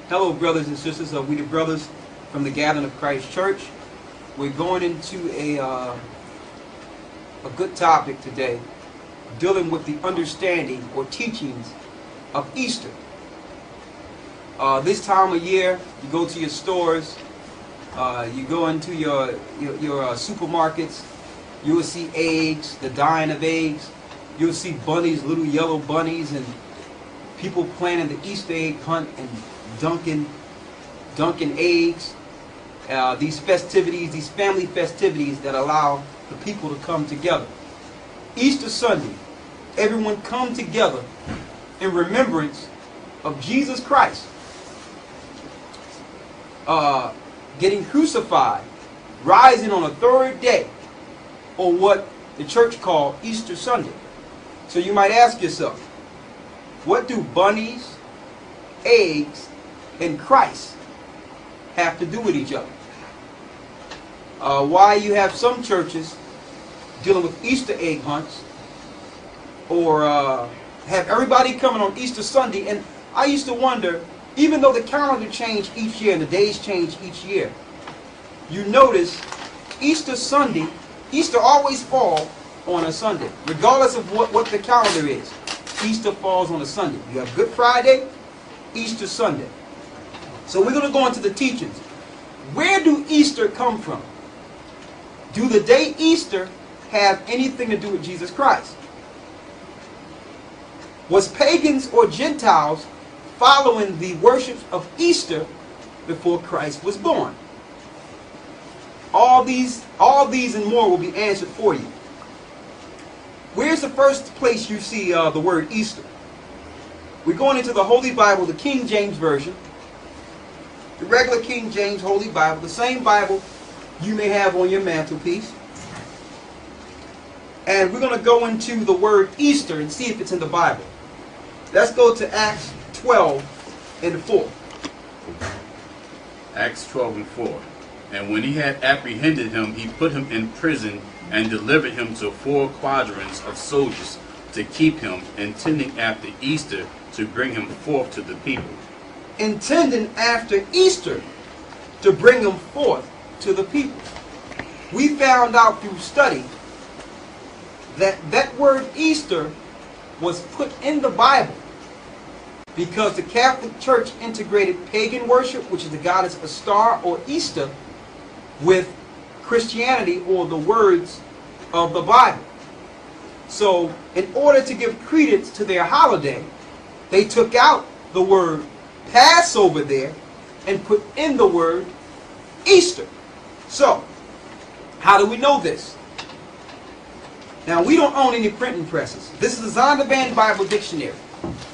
Hello, brothers and sisters. We the brothers from the Gathering of Christ Church. We're going into a good topic today, dealing with the understanding or teachings of Easter. This time of year, you go to your stores, you go into your supermarkets, you will see eggs, the dyeing of eggs. You'll see bunnies, little yellow bunnies, and people planning the Easter egg hunt and dunking eggs. These festivities, these family festivities that allow the people to come together. Easter Sunday, everyone come together in remembrance of Jesus Christ getting crucified, rising on a third day, or what the church called Easter Sunday. So you might ask yourself, what do bunnies, eggs, and Christ have to do with each other? Why you have some churches dealing with Easter egg hunts, or have everybody coming on Easter Sunday. And I used to wonder, even though the calendar changed each year and the days change each year, you notice Easter Sunday, Easter always falls on a Sunday, regardless of what the calendar is. Easter falls on a Sunday. You have Good Friday, Easter Sunday. So we're going to go into the teachings. Where do Easter come from? Do the day Easter have anything to do with Jesus Christ? Was pagans or Gentiles following the worship of Easter before Christ was born? All these and more will be answered for you. Where's the first place you see the word Easter? We're going into the Holy Bible, the King James Version, the regular King James Holy Bible, the same Bible you may have on your mantelpiece. And we're going to go into the word Easter and see if it's in the Bible. Let's go to Acts 12 and 4. Acts 12 and 4. And when he had apprehended him, he put him in prison and delivered him to 4 quadrants of soldiers to keep him, intending after Easter to bring him forth to the people. Intending after Easter to bring him forth to the people. We found out through study that word Easter was put in the Bible because the Catholic Church integrated pagan worship, which is the goddess Star or Easter, with Christianity or the words of the Bible. So in order to give credence to their holiday, they took out the word Passover there and put in the word Easter. So how do we know this? Now, we don't own any printing presses. This is the Zondervan Bible Dictionary.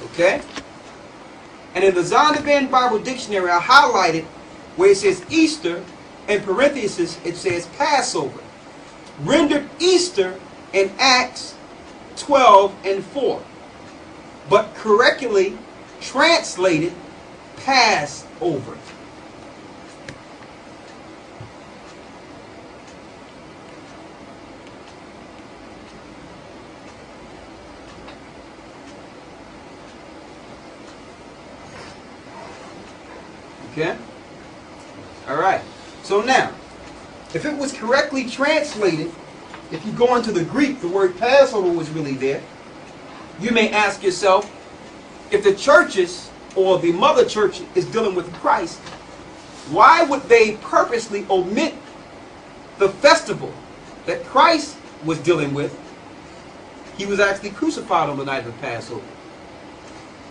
Okay? And in the Zondervan Bible Dictionary, I highlighted where it says Easter, in parentheses, it says Passover. Rendered Easter in Acts 12 and 4. But correctly translated Passover. Okay? Alright. So now, if it was correctly translated, if you go into the Greek, the word Passover was really there. You may ask yourself, if the churches or the mother church is dealing with Christ, why would they purposely omit the festival that Christ was dealing with? He was actually crucified on the night of the Passover.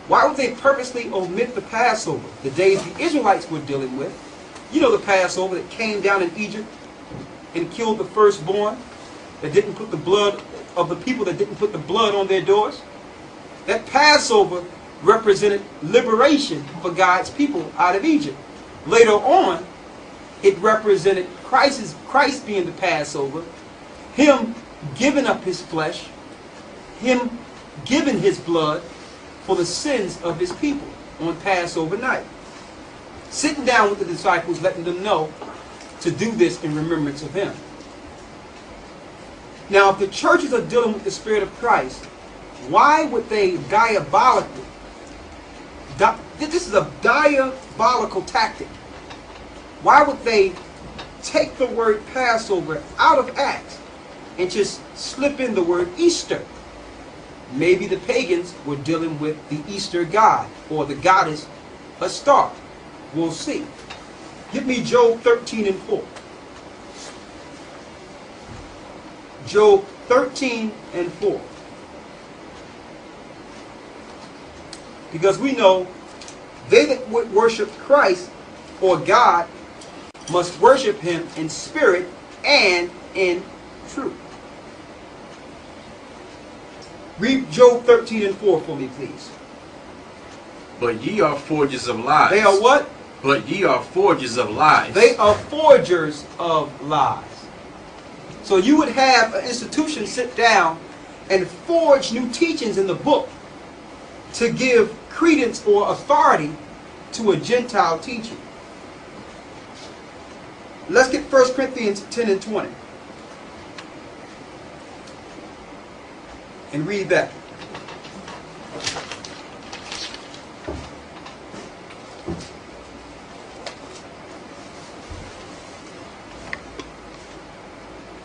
Why would they purposely omit the Passover, the days the Israelites were dealing with? You know the Passover that came down in Egypt and killed the firstborn, that didn't put the blood of the people, that didn't put the blood on their doors. That Passover represented liberation for God's people out of Egypt. Later on, it represented Christ being the Passover, Him giving up His flesh, Him giving His blood for the sins of His people on Passover night. Sitting down with the disciples, letting them know to do this in remembrance of Him. Now, if the churches are dealing with the Spirit of Christ, why would they diabolically this is a diabolical tactic. Why would they take the word Passover out of Acts and just slip in the word Easter? Maybe the pagans were dealing with the Easter god or the goddess Astarte. We'll see. Give me Job 13 and 4. Job 13 and 4. Because we know they that would worship Christ or God must worship him in spirit and in truth. Read Job 13 and 4 for me, please. But ye are forgers of lies. They are what? But ye are forgers of lies. They are forgers of lies. So you would have an institution sit down and forge new teachings in the book to give credence or authority to a Gentile teaching. Let's get 1 Corinthians 10 and 20. And read that.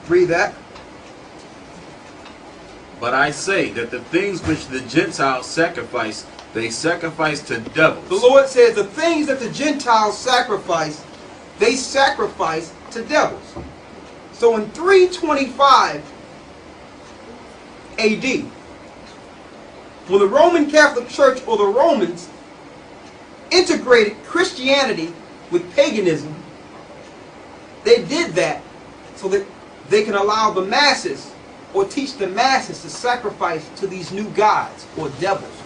Read that. But I say that the things which the Gentiles sacrifice, they sacrifice to devils. The Lord says the things that the Gentiles sacrifice, they sacrifice to devils. So in 325 AD, when the Roman Catholic Church or the Romans integrated Christianity with paganism, they did that so that they can allow the masses or teach the masses to sacrifice to these new gods or devils.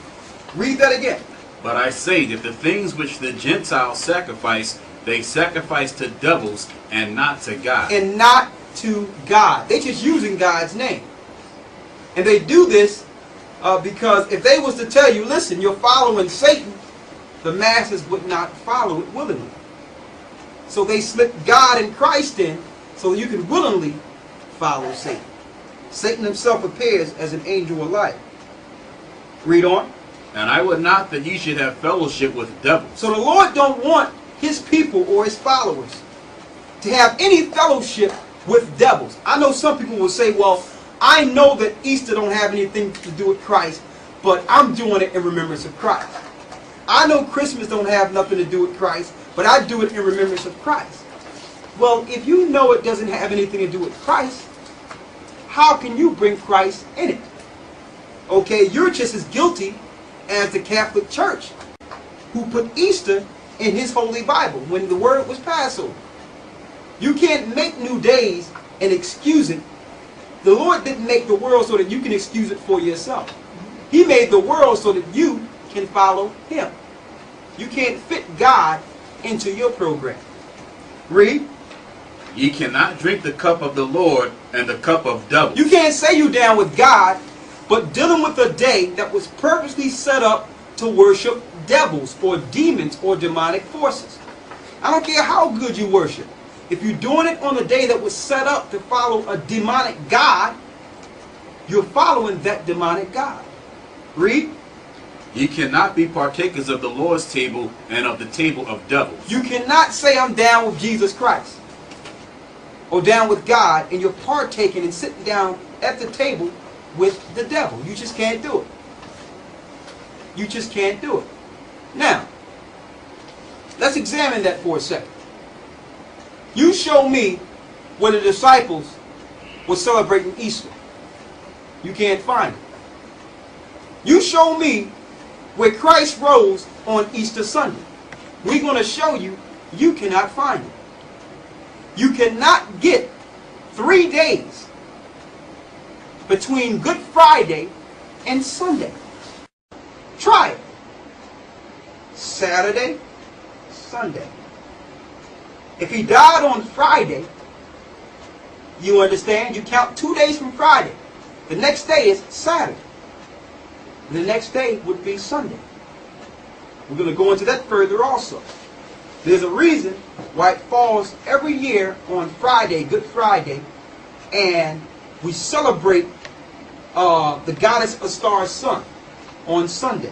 Read that again. But I say that the things which the Gentiles sacrifice, they sacrifice to devils and not to God. And not to God. They're just using God's name. And they do this because if they was to tell you, listen, you're following Satan, the masses would not follow it willingly. So they slip God and Christ in so you can willingly follow Satan. Satan himself appears as an angel of light. Read on. And I would not that ye should have fellowship with devils. So the Lord don't want his people or his followers to have any fellowship with devils. I know some people will say, well, I know that Easter don't have anything to do with Christ, but I'm doing it in remembrance of Christ. I know Christmas don't have nothing to do with Christ, but I do it in remembrance of Christ. Well, if you know it doesn't have anything to do with Christ, how can you bring Christ in it? Okay, you're just as guilty as the Catholic Church, who put Easter in his Holy Bible when the word was Passover. You can't make new days and excuse it. The Lord didn't make the world so that you can excuse it for yourself. He made the world so that you can follow him. You can't fit God into your program. Read. Ye cannot drink the cup of the Lord and the cup of devils. You can't say you down with God, but dealing with a day that was purposely set up to worship devils or demons or demonic forces. I don't care how good you worship. If you're doing it on a day that was set up to follow a demonic god, you're following that demonic god. Read. Ye cannot be partakers of the Lord's table and of the table of devils. You cannot say I'm down with Jesus Christ or down with God and you're partaking and sitting down at the table with the devil. You just can't do it. You just can't do it. Now, let's examine that for a second. You show me where the disciples were celebrating Easter. You can't find it. You show me where Christ rose on Easter Sunday. We're going to show you, you cannot find it. You cannot get 3 days between Good Friday and Sunday. Try it. Saturday, Sunday. If he died on Friday, you understand, you count 2 days from Friday. The next day is Saturday. The next day would be Sunday. We're going to go into that further also. There's a reason why it falls every year on Friday, Good Friday, and we celebrate the goddess Astar's son on Sunday,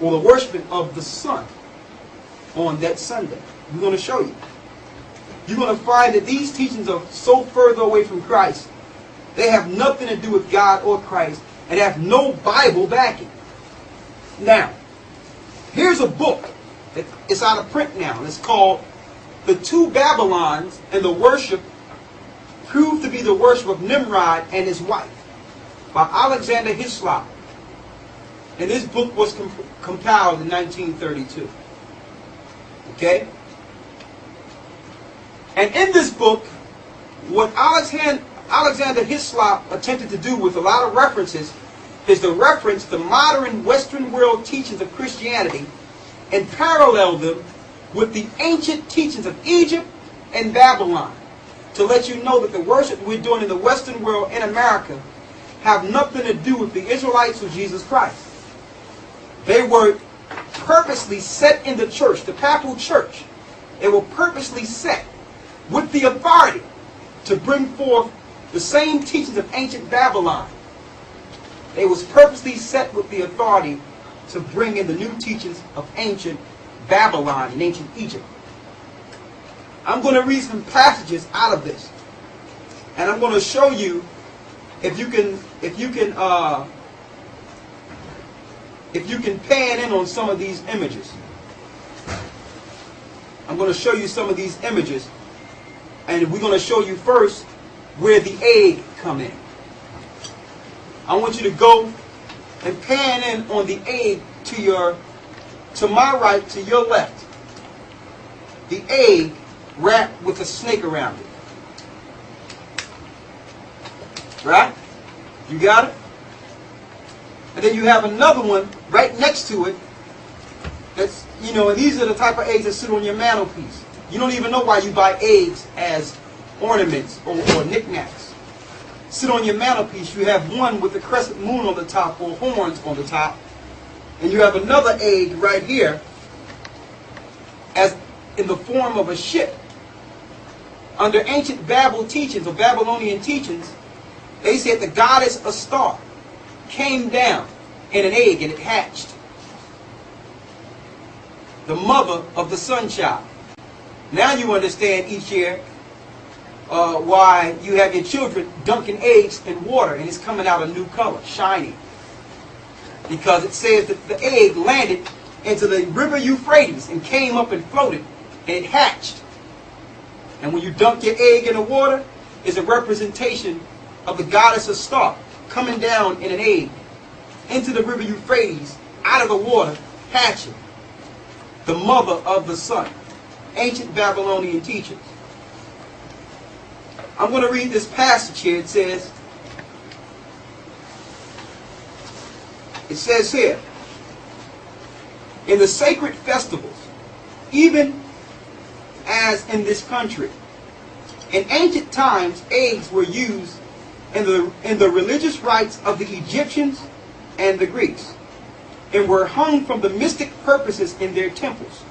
or the worshiping of the sun on that Sunday. We're going to show you. You're going to find that these teachings are so further away from Christ. They have nothing to do with God or Christ and have no Bible backing. Now, here's a book. It's out of print now. It's called The Two Babylons and the Worship Proved to be the Worship of Nimrod and His Wife by Alexander Hislop. And this book was compiled in 1932. Okay? And in this book, what Alexander Hislop attempted to do with a lot of references is to reference the modern Western world teachings of Christianity and parallel them with the ancient teachings of Egypt and Babylon, to let you know that the worship we're doing in the Western world in America have nothing to do with the Israelites or Jesus Christ. They were purposely set in the church, the papal church. They were purposely set with the authority to bring forth the same teachings of ancient Babylon. They was purposely set with the authority to bring in the new teachings of ancient Babylon and ancient Egypt. I'm going to read some passages out of this, and I'm going to show you if you can pan in on some of these images. I'm going to show you some of these images, and we're going to show you first where the egg come in. I want you to go and pan in on the egg to my right, to your left. The egg wrapped with a snake around it. Right? You got it? And then you have another one right next to it. That's, and these are the type of eggs that sit on your mantelpiece. You don't even know why you buy eggs as ornaments or knickknacks. Sit on your mantelpiece. You have one with the crescent moon on the top or horns on the top. And you have another egg right here as in the form of a ship. Under ancient Babel teachings or Babylonian teachings, they said the goddess Astar came down in an egg and it hatched. The mother of the sun child. Now you understand each year why you have your children dunking eggs in water and it's coming out a new color, shiny. Because it says that the egg landed into the river Euphrates and came up and floated and it hatched. And when you dunk your egg in the water, it's a representation of the goddess Astar coming down in an egg into the river Euphrates, out of the water, hatching. The mother of the sun. Ancient Babylonian teachings. I'm going to read this passage here. It says here, in the sacred festivals, even as in this country, in ancient times, eggs were used in the religious rites of the Egyptians and the Greeks, and were hung from the mystic purposes in their temples.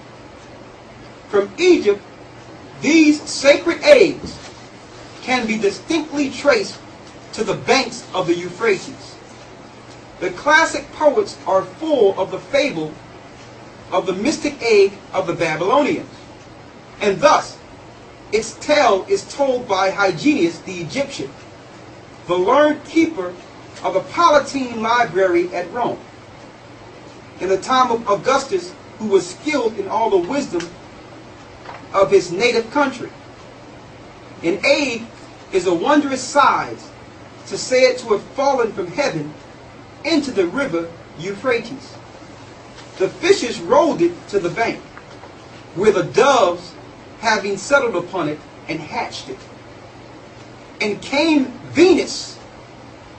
From Egypt, these sacred eggs can be distinctly traced to the banks of the Euphrates. The classic poets are full of the fable of the mystic egg of the Babylonians, and thus its tale is told by Hyginus the Egyptian, the learned keeper of the Palatine Library at Rome, in the time of Augustus, who was skilled in all the wisdom of his native country. An egg is a wondrous size, to say it to have fallen from heaven into the river Euphrates. The fishes rolled it to the bank, where the doves, having settled upon it, and hatched it. And came Venus,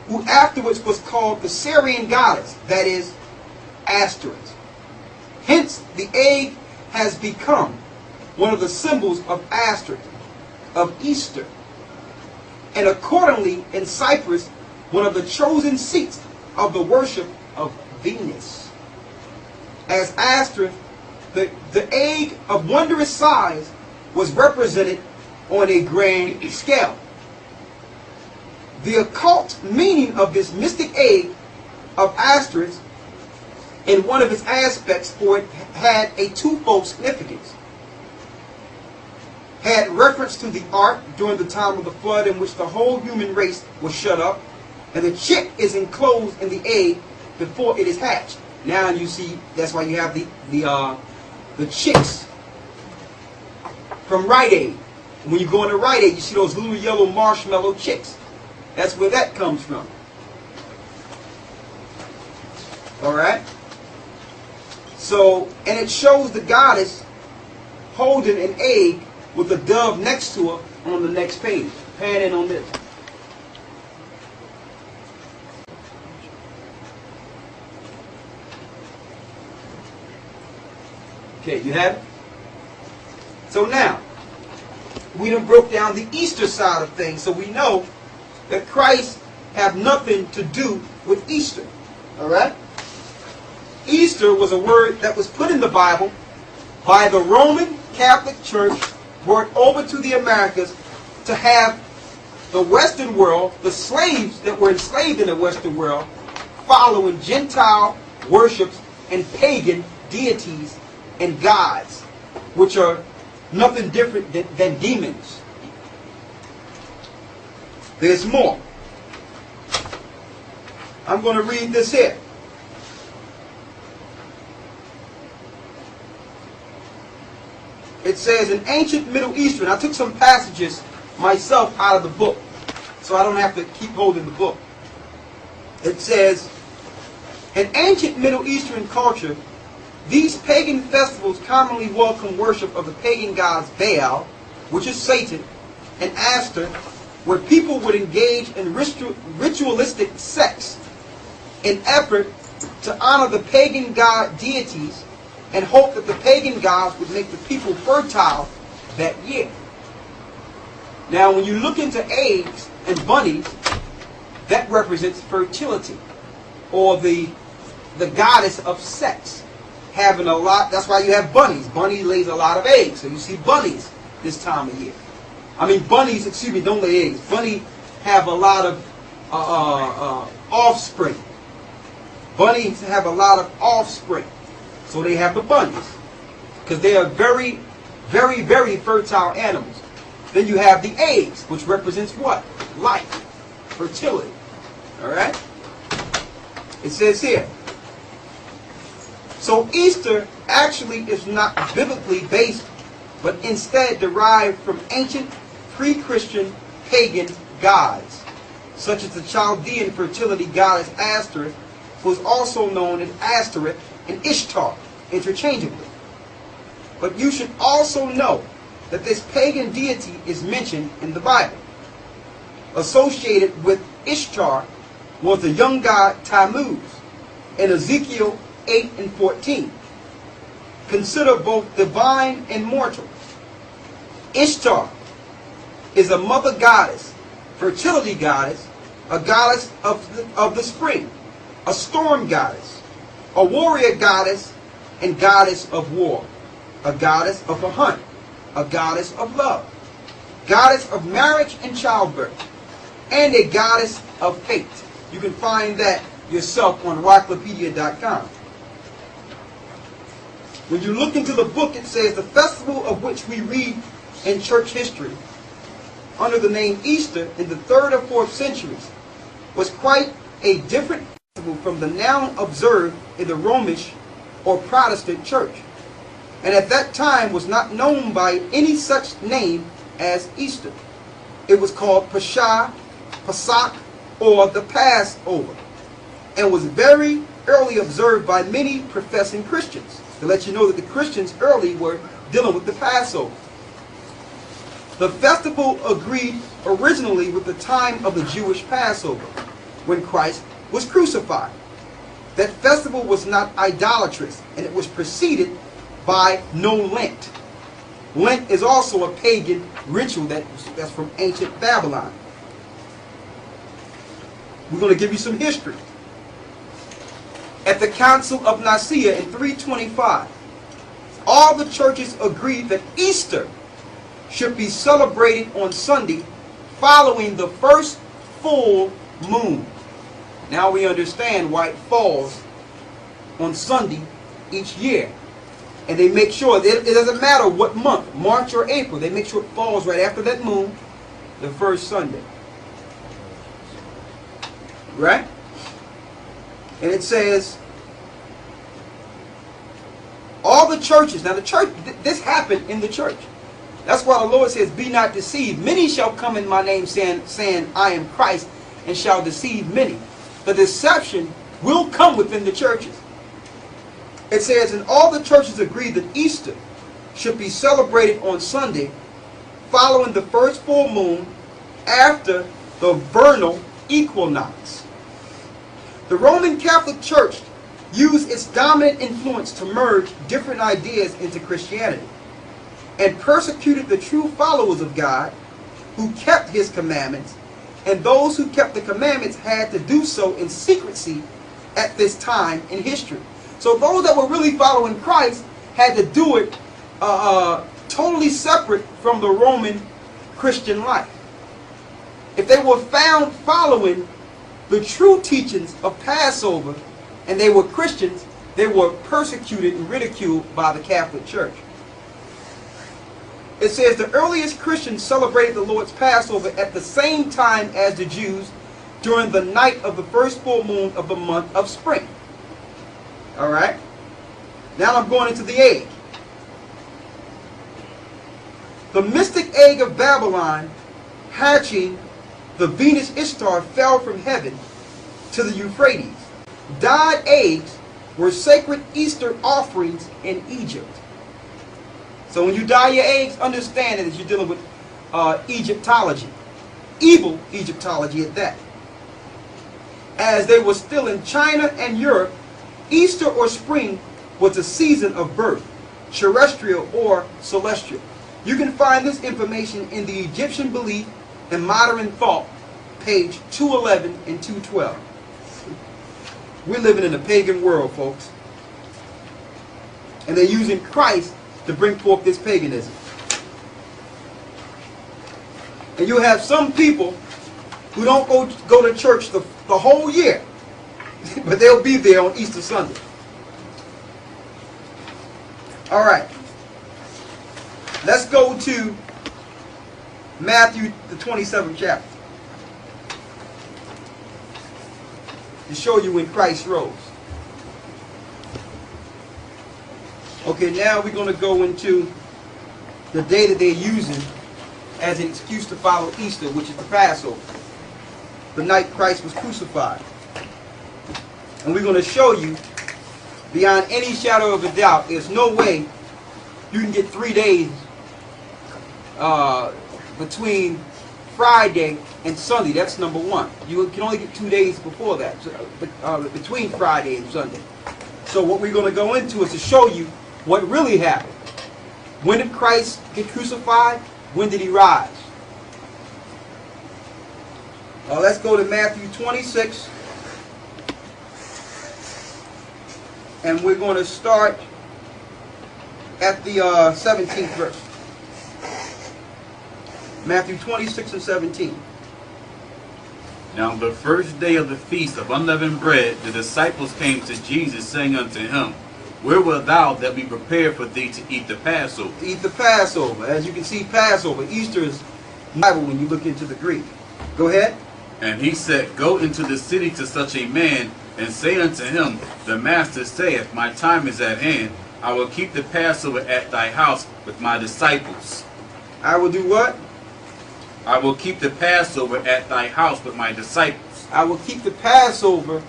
who afterwards was called the Syrian goddess, that is, Asteroid. Hence, the egg has become one of the symbols of Asteroid, of Easter, and accordingly in Cyprus, one of the chosen seats of the worship of Venus. As Asteroid, the egg of wondrous size was represented on a grand scale. The occult meaning of this mystic egg of Asteroid in one of its aspects, for it had a twofold significance. Had reference to the ark during the time of the flood, in which the whole human race was shut up, and the chick is enclosed in the egg before it is hatched. Now you see, that's why you have the chicks from Rite Aid. When you go into Rite Aid, you see those little yellow marshmallow chicks. That's where that comes from. Alright? So, and it shows the goddess holding an egg with a dove next to her on the next page. Pan in on this. Okay, you have it? So now, we done broke down the Easter side of things, so we know that Christ have nothing to do with Easter. Alright? Easter was a word that was put in the Bible by the Roman Catholic Church, brought over to the Americas to have the Western world, the slaves that were enslaved in the Western world, following Gentile worships and pagan deities and gods, which are nothing different than demons. There's more. I'm going to read this here. It says, in ancient Middle Eastern, I took some passages myself out of the book, so I don't have to keep holding the book. It says, in ancient Middle Eastern culture, these pagan festivals commonly welcome worship of the pagan gods Baal, which is Satan, and Aster, where people would engage in ritualistic sex in effort to honor the pagan god deities and hope that the pagan gods would make the people fertile that year. Now, when you look into eggs and bunnies, that represents fertility, or the goddess of sex. Having a lot, that's why you have bunnies. Bunny lays a lot of eggs, so you see bunnies this time of year. I mean, bunnies, excuse me, don't lay eggs. Bunnies have a lot of offspring. Bunnies have a lot of offspring. So they have the bunnies, because they are very, very, very fertile animals. Then you have the eggs, which represents what? Life, fertility. Alright? It says here, so Easter actually is not biblically based, but instead derived from ancient pre-Christian pagan gods, such as the Chaldean fertility goddess Aster, who is also known as Astereth and Ishtar interchangeably. But you should also know that this pagan deity is mentioned in the Bible. Associated with Ishtar was the young god Tammuz in Ezekiel 8 and 14. Consider both divine and mortal. Ishtar is a mother goddess, fertility goddess, a goddess of the spring, a storm goddess, a warrior goddess, and goddess of war, a goddess of a hunt, a goddess of love, goddess of marriage and childbirth, and a goddess of fate. You can find that yourself on Rocklopedia.com. When you look into the book, it says the festival of which we read in church history under the name Easter in the 3rd or 4th centuries was quite a different festival from the now observed in the Romish or Protestant church, and at that time was not known by any such name as Easter. It was called Pesach, or the Passover, and was very early observed by many professing Christians, to let you know that the Christians early were dealing with the Passover. The festival agreed originally with the time of the Jewish Passover, when Christ was crucified. That festival was not idolatrous, and it was preceded by no Lent. Lent is also a pagan ritual that's from ancient Babylon. We're going to give you some history. At the Council of Nicaea in 325, all the churches agreed that Easter should be celebrated on Sunday following the first full moon. Now we understand why it falls on Sunday each year. And they make sure, it doesn't matter what month, March or April, they make sure it falls right after that moon, the first Sunday. Right? And it says, all the churches, now the church, this happened in the church. That's why the Lord says, be not deceived. Many shall come in my name saying, I am Christ, and shall deceive many. The deception will come within the churches. It says, and all the churches agree that Easter should be celebrated on Sunday following the first full moon after the vernal equinox. The Roman Catholic Church used its dominant influence to merge different ideas into Christianity and persecuted the true followers of God who kept his commandments, and those who kept the commandments had to do so in secrecy at this time in history. So those that were really following Christ had to do it totally separate from the Roman Christian life. If they were found following the true teachings of Passover and they were Christians, they were persecuted and ridiculed by the Catholic Church. It says the earliest Christians celebrated the Lord's Passover at the same time as the Jews during the night of the first full moon of the month of spring. Alright? Now I'm going into the egg. The mystic egg of Babylon, hatching the Venus Ishtar, fell from heaven to the Euphrates. Dyed eggs were sacred Easter offerings in Egypt. So when you dye your eggs, understand that you're dealing with Egyptology. Evil Egyptology at that. As they were still in China and Europe, Easter or spring was a season of birth, terrestrial or celestial. You can find this information in the Egyptian Belief and Modern Thought, page 211 and 212. We're living in a pagan world, folks. And they're using Christ to bring forth this paganism. And you have some people who don't go to church the whole year. But they'll be there on Easter Sunday. Alright. Let's go to Matthew, the 27th chapter. To show you when Christ rose. Okay, now we're going to go into the day that they're using as an excuse to follow Easter, which is the Passover. The night Christ was crucified. And we're going to show you, beyond any shadow of a doubt, there's no way you can get 3 days between Friday and Sunday. That's number one. You can only get 2 days before that, between Friday and Sunday. So what we're going to go into is to show you what really happened. When did Christ get crucified? When did he rise? Let's go to Matthew 26. And we're going to start at the 17th verse. Matthew 26 and 17. Now the first day of the feast of unleavened bread, the disciples came to Jesus, saying unto him, Where wilt thou that we prepare for thee to eat the Passover? To eat the Passover. As you can see, Passover, Easter is Bible when you look into the Greek. Go ahead. And he said, Go into the city to such a man, and say unto him, The Master saith, My time is at hand. I will keep the Passover at thy house with my disciples. I will do what? I will keep the Passover at thy house with my disciples. I will keep the Passover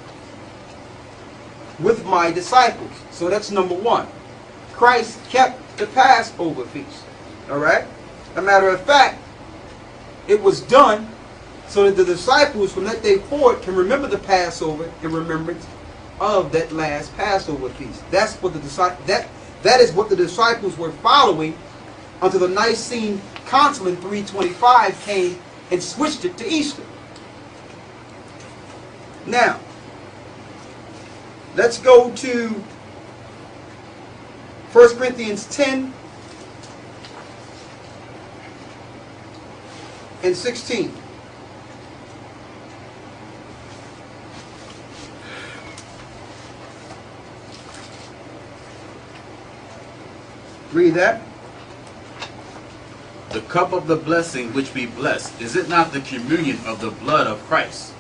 with my disciples. So that's number one. Christ kept the Passover feast. Alright? As a matter of fact, it was done so that the disciples from that day forward can remember the Passover in remembrance of that last Passover feast. That's what that is what the disciples were following until the Nicene Council in 325 came and switched it to Easter. Now, let's go to 1 Corinthians 10 and 16. Read that. The cup of the blessing which we bless, is it not the communion of the blood of Christ?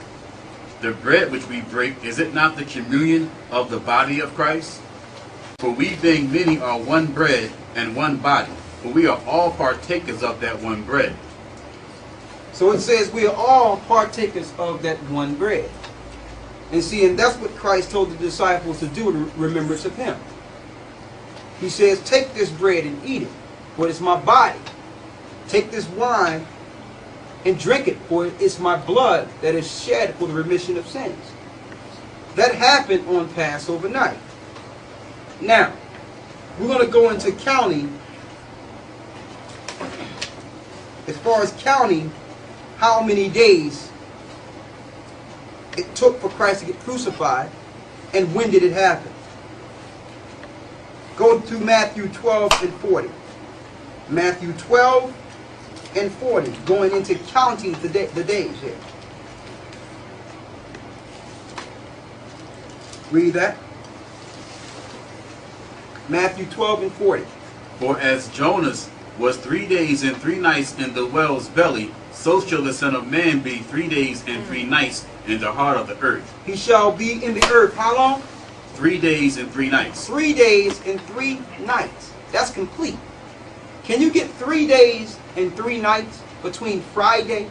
The bread which we break, is it not the communion of the body of Christ? For we being many are one bread and one body, for we are all partakers of that one bread. So it says we are all partakers of that one bread. And see, and that's what Christ told the disciples to do in remembrance of him. He says, take this bread and eat it, for it's my body. Take this wine and drink it, for it's my blood that is shed for the remission of sins. That happened on Passover night. Now, we're going to go into counting, as far as counting how many days it took for Christ to get crucified, and when did it happen. Go to Matthew 12 and 40. Matthew 12 and 40, going into counting the days here. Read that. Matthew 12 and 40. For as Jonas was 3 days and 3 nights in the whale's belly, so shall the Son of Man be 3 days and 3 nights in the heart of the earth. He shall be in the earth how long? 3 days and 3 nights. 3 days and 3 nights. That's complete. Can you get 3 days and 3 nights between Friday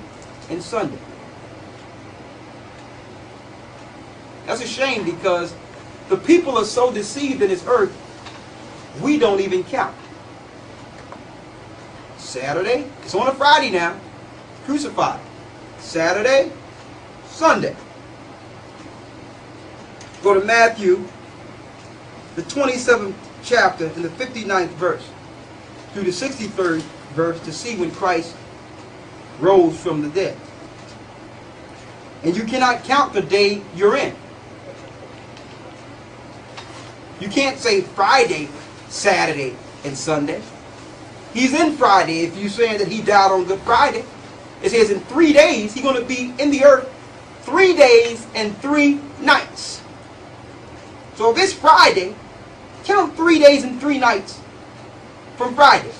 and Sunday? That's a shame, because the people are so deceived in this earth, we don't even count. Saturday, it's on a Friday now, crucified. Saturday, Sunday. Go to Matthew, the 27th chapter, and the 59th verse, through the 63rd verse, to see when Christ rose from the dead. And you cannot count the day you're in. You can't say Friday, Saturday, and Sunday. He's in Friday if you're saying that he died on Good Friday. It says in 3 days he's going to be in the earth 3 days and 3 nights. So if it's Friday, count 3 days and 3 nights from Friday.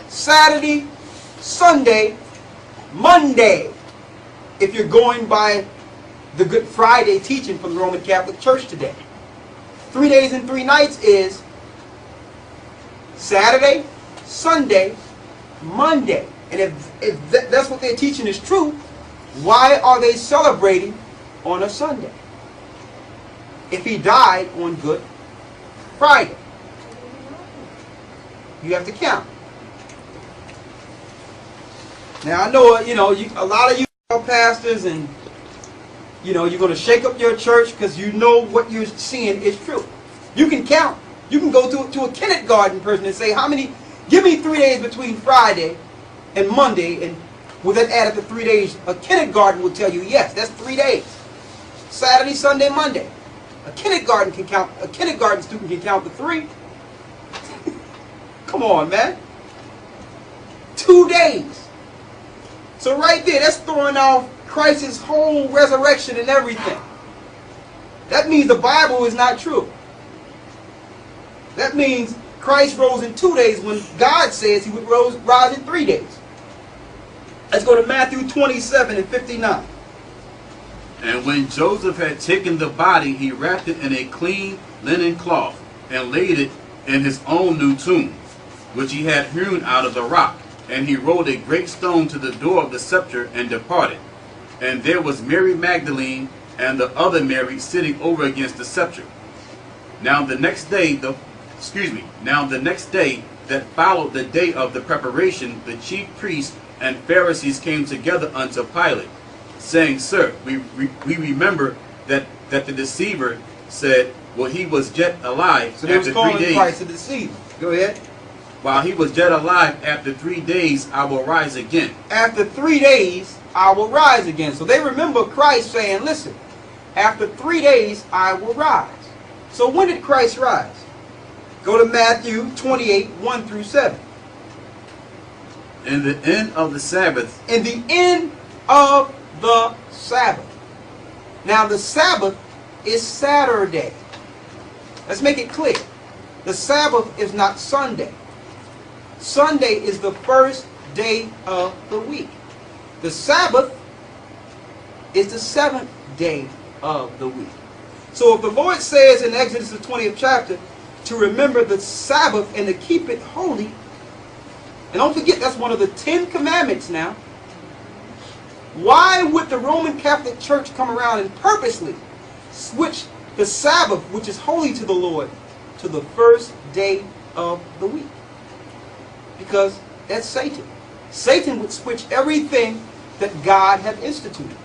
Saturday, Sunday, Monday, if you're going by the Good Friday teaching from the Roman Catholic Church today. 3 days and 3 nights is Saturday, Sunday, Monday. And if that's what they're teaching is true, why are they celebrating on a Sunday? If he died on Good Friday, you have to count. Now I know, a lot of you pastors, and you're going to shake up your church because you know what you're seeing is true. You can count. You can go to a kindergarten person and say, give me 3 days between Friday and Monday, and will that add up to 3 days? A kindergarten will tell you, yes, that's 3 days. Saturday, Sunday, Monday. A kindergarten student can count to 3. Come on, man. 2 days. So right there, that's throwing off Christ's whole resurrection and everything. That means the Bible is not true. That means Christ rose in 2 days when God says he would rise in 3 days. Let's go to Matthew 27 and 59. And when Joseph had taken the body, he wrapped it in a clean linen cloth and laid it in his own new tomb, which he had hewn out of the rock. And he rolled a great stone to the door of the sepulchre and departed. And there was Mary Magdalene and the other Mary sitting over against the sepulchre. Now the next day that followed the day of the preparation, the chief priests and Pharisees came together unto Pilate, saying, Sir, we remember that the deceiver said, well, he was yet alive so after 3 days. So they was calling Christ a deceiver. Go ahead. While he was yet alive, after 3 days I will rise again. After 3 days I will rise again. So they remember Christ saying, listen, after 3 days I will rise. So when did Christ rise? Go to Matthew 28, 1 through 7. In the end of the Sabbath. In the end of the Sabbath. Now the Sabbath is Saturday. Let's make it clear. The Sabbath is not Sunday. Sunday is the first day of the week. The Sabbath is the seventh day of the week. So if the Lord says in Exodus the 20th chapter to remember the Sabbath and to keep it holy, and don't forget that's one of the 10 commandments now, why would the Roman Catholic Church come around and purposely switch the Sabbath, which is holy to the Lord, to the first day of the week? Because that's Satan. Satan would switch everything that God had instituted.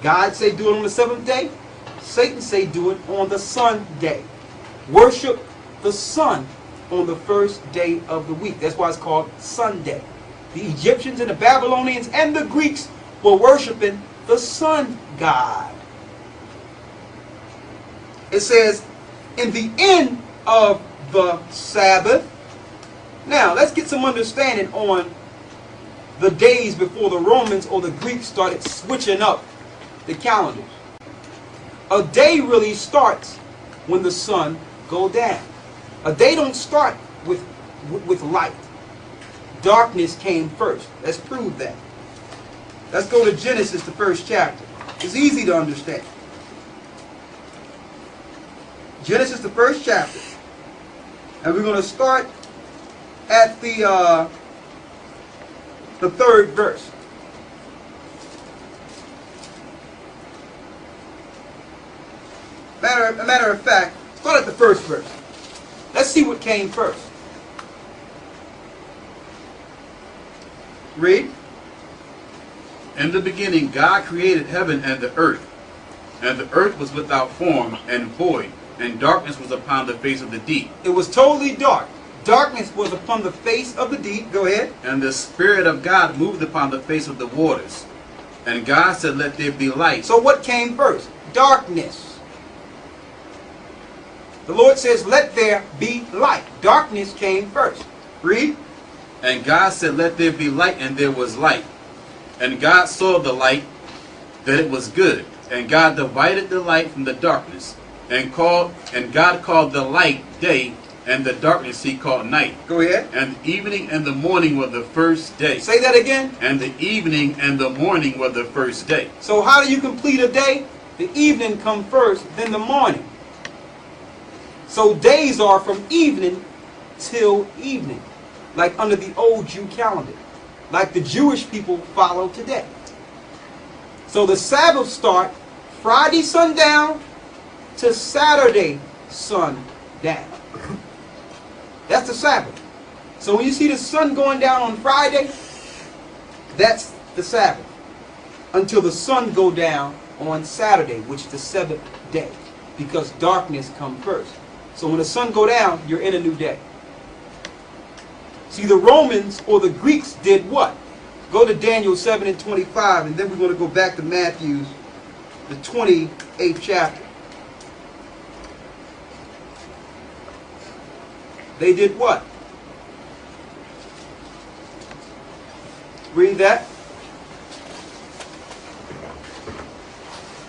God say do it on the seventh day. Satan say do it on the Sunday. Worship the sun on the first day of the week. That's why it's called Sunday. The Egyptians and the Babylonians and the Greeks were worshiping the sun god. It says, in the end of the Sabbath. Now, let's get some understanding on the days before the Romans or the Greeks started switching up the calendars. A day really starts when the sun goes down. A day don't start with light. Darkness came first. Let's prove that. Let's go to Genesis, the first chapter. It's easy to understand. Genesis, the first chapter. And we're going to start at the third verse. Matter of fact, start at the first verse. Let's see what came first. Read. In the beginning God created heaven and the earth was without form and void, and darkness was upon the face of the deep. It was totally dark. Darkness was upon the face of the deep. Go ahead. And the Spirit of God moved upon the face of the waters. And God said, let there be light. So what came first? Darkness. The Lord says, let there be light. Darkness came first. Read. And God said, let there be light, and there was light. And God saw the light, that it was good. And God divided the light from the darkness. And God called the light day, and the darkness he called night. Go ahead. And the evening and the morning were the first day. Say that again. And the evening and the morning were the first day. So how do you complete a day? The evening come first, then the morning. So days are from evening till evening. Like under the old Jew calendar. Like the Jewish people follow today. So the Sabbath start Friday sundown to Saturday sundown. That's the Sabbath. So when you see the sun going down on Friday, that's the Sabbath. Until the sun go down on Saturday, which is the seventh day. Because darkness comes first. So when the sun go down, you're in a new day. See, the Romans or the Greeks did what? Go to Daniel 7 and 25, and then we're going to go back to Matthew's, the 28th chapter. They did what? Read that.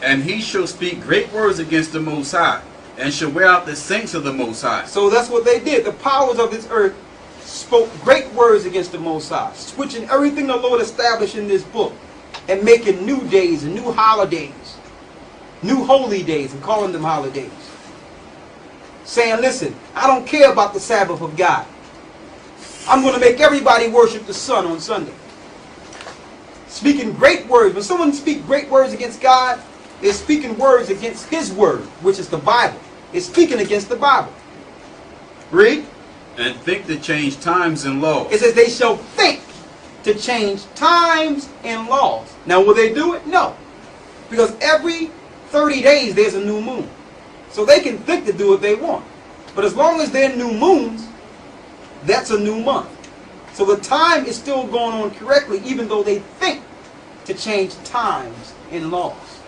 And he shall speak great words against the Most High, and shall wear out the saints of the Most High. So that's what they did. The powers of this earth spoke great words against the Most High, switching everything the Lord established in this book and making new days and new holidays, new holy days, and calling them holidays. Saying, listen, I don't care about the Sabbath of God. I'm going to make everybody worship the sun on Sunday. Speaking great words. When someone speaks great words against God, they're speaking words against His word, which is the Bible. They're speaking against the Bible. Read. And think to change times and laws. It says they shall think to change times and laws. Now will they do it? No. Because every 30 days there's a new moon. So they can think to do what they want. But as long as they're new moons, that's a new month. So the time is still going on correctly, even though they think to change times and laws.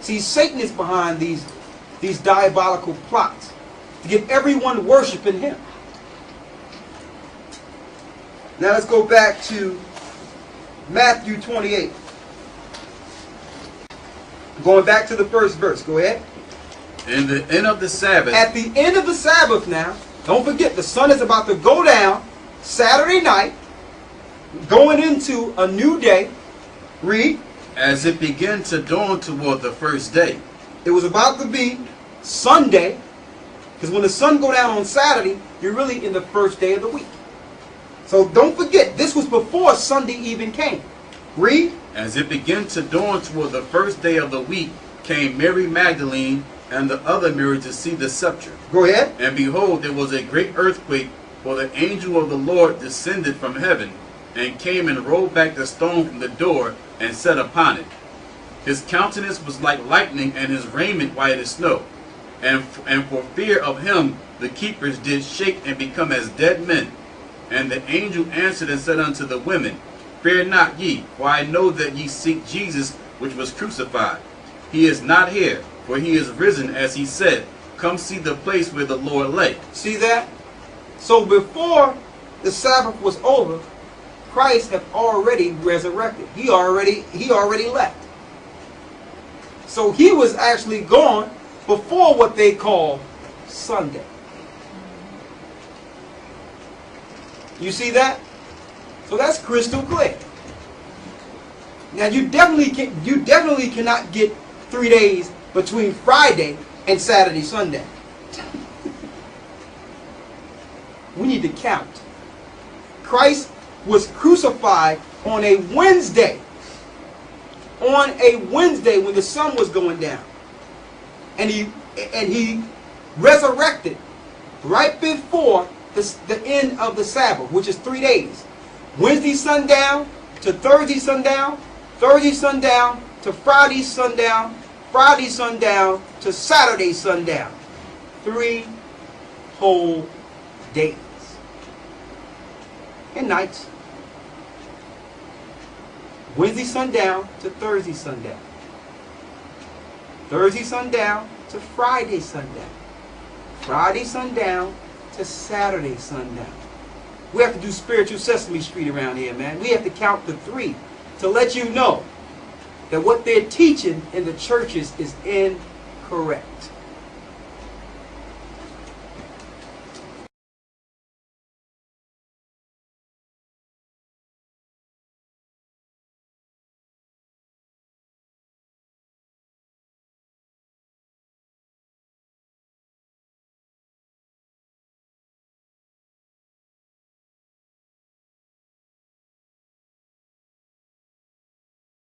See, Satan is behind these diabolical plots to get everyone worshiping him. Now let's go back to Matthew 28. Going back to the first verse. Go ahead. In the end of the Sabbath. At the end of the Sabbath now, don't forget the sun is about to go down Saturday night, going into a new day. Read. As it began to dawn toward the first day. It was about to be Sunday, because when the sun go down on Saturday, you're really in the first day of the week. So don't forget, this was before Sunday even came. Read. As it began to dawn toward the first day of the week, came Mary Magdalene and the other Mary to see the sepulchre. Go ahead. And behold, there was a great earthquake, for the angel of the Lord descended from heaven, and came and rolled back the stone from the door, and sat upon it. His countenance was like lightning, and his raiment white as snow. And for fear of him, the keepers did shake and become as dead men. And the angel answered and said unto the women, Fear not ye, for I know that ye seek Jesus, which was crucified. He is not here, for he is risen, as he said. Come see the place where the Lord lay. See that? So before the Sabbath was over, Christ had already resurrected. He already left. So he was actually gone before what they call Sunday. You see that? So that's crystal clear. Now you definitely cannot get 3 days between Friday and Saturday, Sunday. We need to count. Christ was crucified on a Wednesday. On a Wednesday when the sun was going down. And he resurrected right before the end of the Sabbath, which is 3 days. Wednesday sundown to Thursday sundown, Thursday sundown to Friday sundown, Friday sundown to Saturday sundown. 3 whole days. And nights. Wednesday sundown to Thursday sundown. Thursday sundown to Friday sundown. Friday sundown to Saturday sundown. We have to do spiritual Sesame Street around here, man. We have to count to 3 to let you know that what they're teaching in the churches is incorrect.